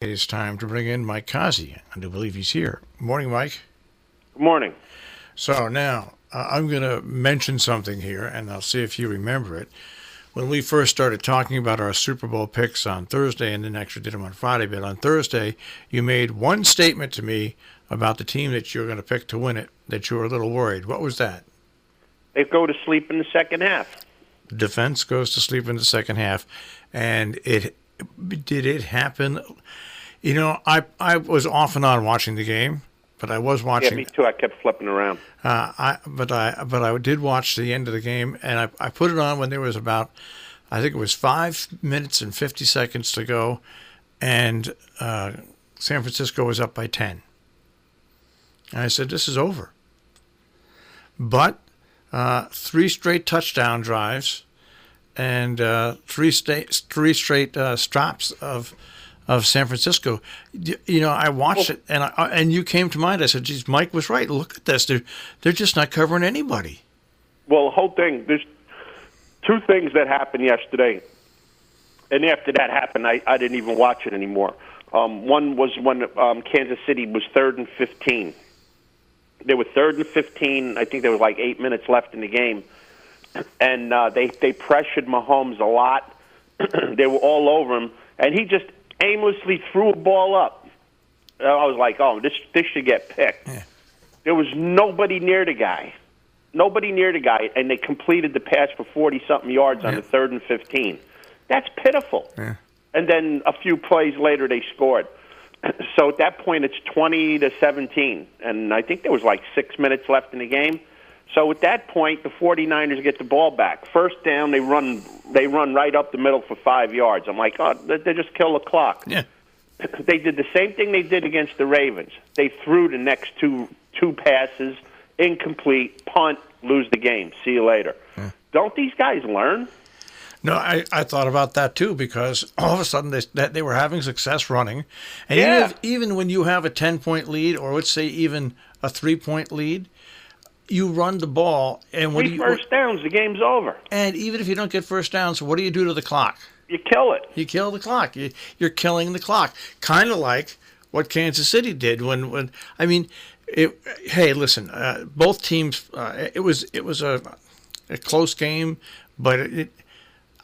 It is time to bring in Mike Cozzi. I do believe he's here. Morning, Mike. Good morning. So now I'm going to mention something here, and I'll see if you remember it. When we first started talking about our Super Bowl picks on Thursday, and then actually did them on Friday, but on Thursday, you made one statement to me about the team that you were going to pick to win it, that you were a little worried. What was that? They go to sleep in the second half. Defense goes to sleep in the second half, and did it happen? You know, I was off and on watching the game, but I was watching. Yeah, me too. I kept flipping around. But I did watch the end of the game, and I put it on when there was about, I think it was 5 minutes and 50 seconds to go, and San Francisco was up by 10. And I said, this is over. But 3 straight touchdown drives and three straight stops of San Francisco. You know, I watched it, and you came to mind. I said, geez, Mike was right. Look at this. They're just not covering anybody. Well, the whole thing, there's 2 things that happened yesterday. And after that happened, I didn't even watch it anymore. One was when Kansas City was 3rd and 15. They were 3rd and 15. I think there was like 8 minutes left in the game. And they pressured Mahomes a lot. They were all over him. And he just aimlessly threw a ball up. I was like, oh, this should get picked. Yeah. There was nobody near the guy. And they completed the pass for 40-something yards on the 3rd and 15. That's pitiful. Yeah. And then a few plays later, they scored. So at that point, it's 20-17. And I think there was like 6 minutes left in the game. So at that point, the 49ers get the ball back. First down, they run right up the middle for 5 yards. I'm like, oh, they just kill the clock. Yeah. They did the same thing they did against the Ravens. They threw the next two passes, incomplete, punt, lose the game. See you later. Yeah. Don't these guys learn? No, I thought about that too, because all of a sudden they were having success running. And even when you have a 10-point lead, or let's say even a 3-point lead, you run the ball, and when first downs, the game's over. And even if you don't get first downs, what do you do to the clock? You kill it. You kill the clock. You're killing the clock. Kind of like what Kansas City did when I mean, hey, listen, both teams. It was a close game, but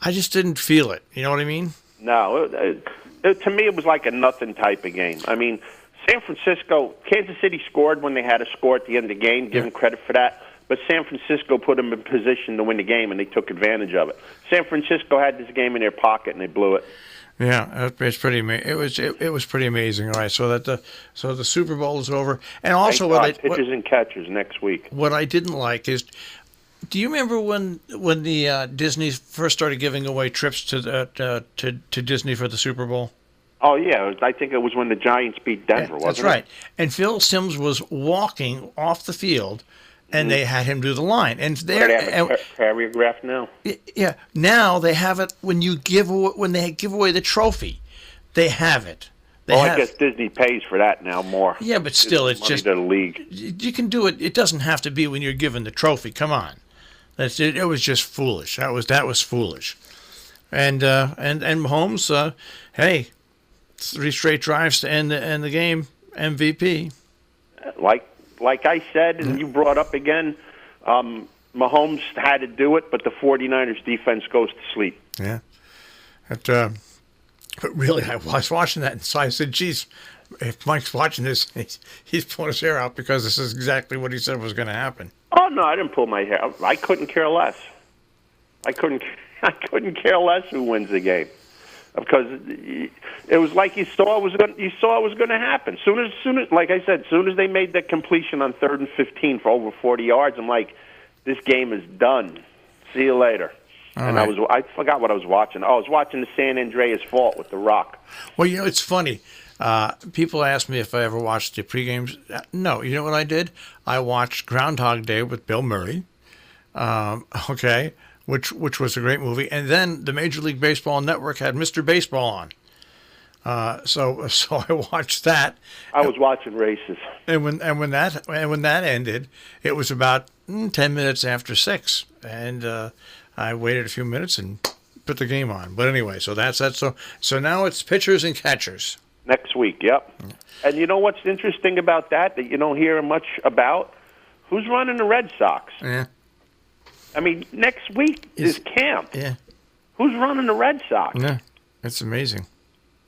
I just didn't feel it. You know what I mean? No, to me, it was like a nothing type of game. I mean, San Francisco, Kansas City scored when they had to score at the end of the game. Give them credit for that. But San Francisco put them in position to win the game, and they took advantage of it. San Francisco had this game in their pocket, and they blew it. Yeah, it's pretty. It was pretty amazing. All right, so the Super Bowl is over, and also pitchers and catchers next week. What I didn't like is, do you remember when the Disney first started giving away trips to Disney for the Super Bowl? Oh, yeah. I think it was when the Giants beat Denver, wasn't it? That's right. And Phil Simms was walking off the field, and they had him do the line. And they have a choreograph now. Yeah. Now they have it when they give away the trophy. They have it. I guess Disney pays for that now more. Yeah, but still, it's just to the league. You can do it. It doesn't have to be when you're given the trophy. Come on. It was just foolish. That was foolish. And Mahomes, hey, 3 straight drives to end the game, MVP. Like I said, and you brought up again, Mahomes had to do it, but the 49ers defense goes to sleep. Yeah. But really, I was watching that, and so I said, geez, if Mike's watching this, he's pulling his hair out, because this is exactly what he said was going to happen. Oh, no, I didn't pull my hair out. I couldn't care less. I couldn't care less who wins the game. Because it was like you saw it was going to happen. Soon as, like I said, soon as they made that completion on 3rd and 15 for over 40 yards, I'm like, this game is done. See you later. All right. I forgot what I was watching. I was watching the San Andreas Fault with The Rock. Well, you know, it's funny. People ask me if I ever watched the pregames. No, you know what I did? I watched Groundhog Day with Bill Murray. Okay. Which was a great movie, and then the Major League Baseball Network had Mr. Baseball on, so I watched that. I was watching races, and when that ended, it was about 10 minutes after 6, and I waited a few minutes and put the game on. But anyway, so that's that. So now it's pitchers and catchers. Next week, yep. And you know what's interesting about that you don't hear much about? Who's running the Red Sox? Yeah. I mean, next week is camp. Yeah. Who's running the Red Sox? Yeah. It's amazing.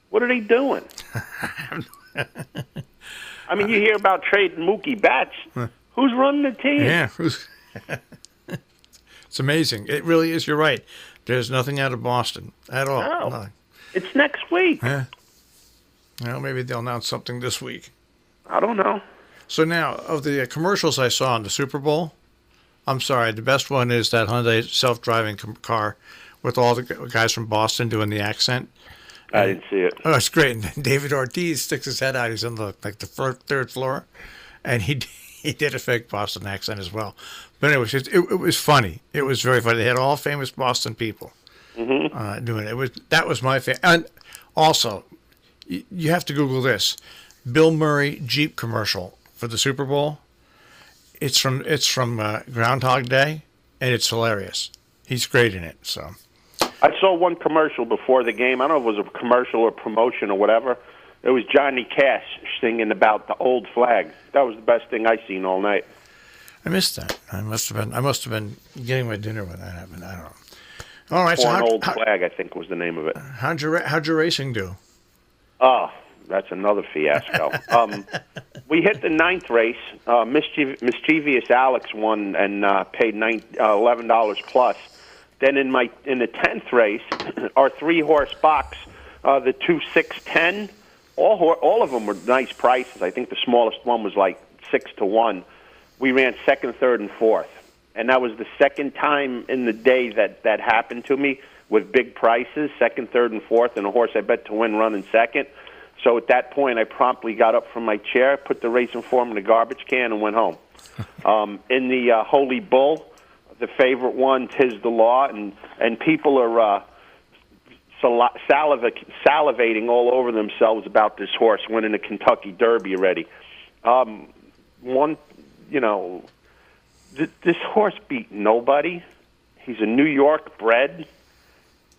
What are they doing? I mean, you hear about trading Mookie Betts. Who's running the team? Yeah. It's amazing. It really is. You're right. There's nothing out of Boston at all. No. Nothing. It's next week. Yeah. Well, maybe they'll announce something this week. I don't know. So now, of the commercials I saw in the Super Bowl, I'm sorry, the best one is that Hyundai self-driving car with all the guys from Boston doing the accent. I didn't see it. Oh, it's great. And David Ortiz sticks his head out. He's on the third floor, and he did a fake Boston accent as well. But anyway, it was funny. It was very funny. They had all famous Boston people doing it. That was my favorite. And also, you have to Google this: Bill Murray Jeep commercial for the Super Bowl. It's from Groundhog Day, and it's hilarious. He's great in it. So I saw one commercial before the game. I don't know if it was a commercial or promotion or whatever. It was Johnny Cash singing about the old flag. That was the best thing I seen all night. I missed that. I must have been getting my dinner when that happened. I don't know. All right, so old flag, I think was the name of it. How'd your racing do? Oh, that's another fiasco. We hit the ninth race. Mischievous Alex won and paid $11 plus. Then in the 10th race, our 3-horse box, the 2, 6, 10, all of them were nice prices. I think the smallest one was like 6-1. We ran second, third, and fourth, and that was the second time in the day that happened to me with big prices, second, third, and fourth, and a horse I bet to win running second. So at that point, I promptly got up from my chair, put the racing form in a garbage can, and went home. In the Holy Bull, the favorite one, Tis the Law, and people are salivating all over themselves about this horse winning the Kentucky Derby already. This horse beat nobody. He's a New York bred,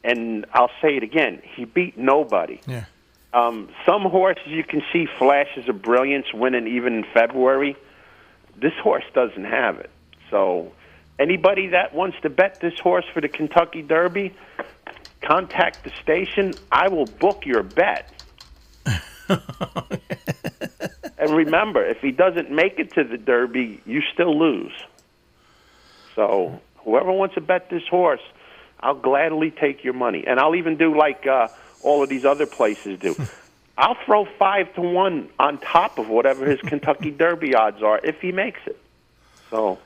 and I'll say it again, he beat nobody. Yeah. Some horses you can see flashes of brilliance winning even in February. This horse doesn't have it. So anybody that wants to bet this horse for the Kentucky Derby, contact the station. I will book your bet. And remember, if he doesn't make it to the Derby, you still lose. So whoever wants to bet this horse, I'll gladly take your money. And I'll even do like all of these other places do. I'll throw 5-1 on top of whatever his Kentucky Derby odds are if he makes it. So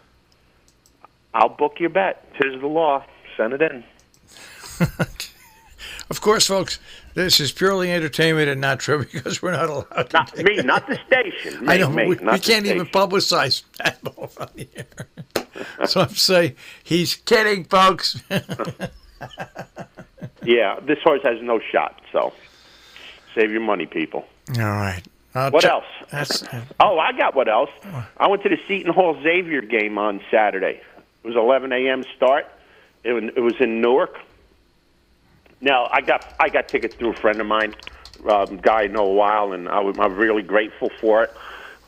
I'll book your bet. 'Tis the law. Send it in. Of course, folks, this is purely entertainment and not true because we're not allowed to. Not me, not the station. I know, we can't even publicize that on the air. So I'm saying he's kidding, folks. Yeah, this horse has no shot, so save your money, people. All right. What else? I got what else. I went to the Seton Hall Xavier game on Saturday. It was 11 a.m. start. It was in Newark. Now, I got tickets through a friend of mine, guy I know a while, and I'm really grateful for it.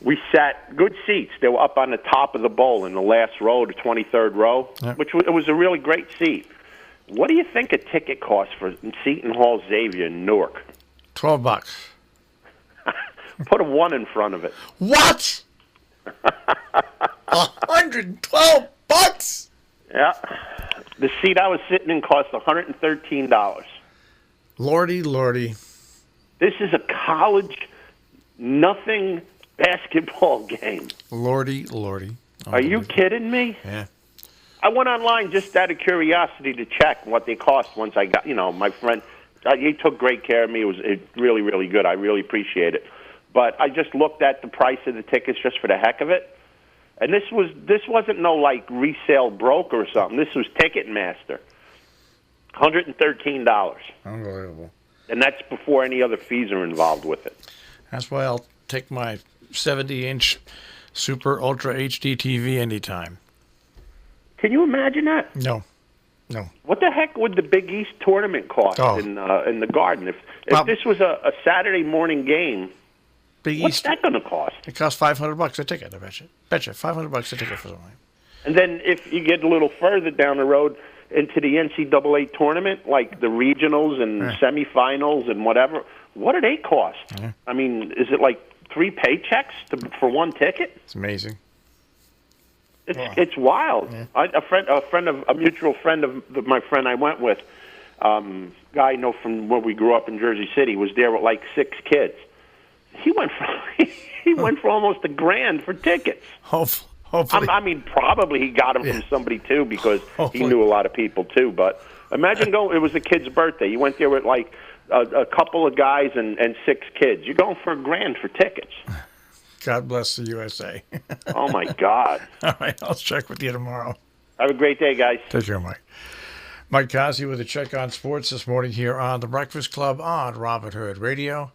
We sat good seats. They were up on the top of the bowl in the last row, the 23rd row, which was a really great seat. What do you think a ticket costs for Seton Hall Xavier in Newark? $12. Put a 1 in front of it. What? $112? Yeah. The seat I was sitting in cost $113. Lordy. This is a college nothing basketball game. Lordy. Are you kidding me? Yeah. I went online just out of curiosity to check what they cost once I got, my friend, he took great care of me. It was really, really good. I really appreciate it. But I just looked at the price of the tickets just for the heck of it. And this wasn't no like resale broker or something. This was Ticketmaster. $113. Unbelievable. And that's before any other fees are involved with it. That's why I'll take my 70-inch Super Ultra HD TV anytime. Can you imagine that? No. No. What the heck would the Big East tournament cost in the Garden? If this was a Saturday morning game, Big what's East, that going to cost? It costs $500 a ticket, I bet you. $500 a ticket for something. And then if you get a little further down the road into the NCAA tournament, like the regionals and semifinals and whatever, what do they cost? I mean, is it like 3 paychecks for one ticket? It's amazing. It's wild. Yeah. A mutual friend of my friend I went with, guy I know from when we grew up in Jersey City, was there with like 6 kids. He went for almost $1,000 for tickets. Hopefully. I mean, probably he got them from somebody too because he knew a lot of people too. But imagine going. It was a kid's birthday. You went there with like a couple of guys and 6 kids. You're going for $1,000 for tickets. God bless the USA. Oh, my God. All right, I'll check with you tomorrow. Have a great day, guys. Take care, Mike. Mike Cozzi with a check on sports this morning here on The Breakfast Club on Robin Hood Radio.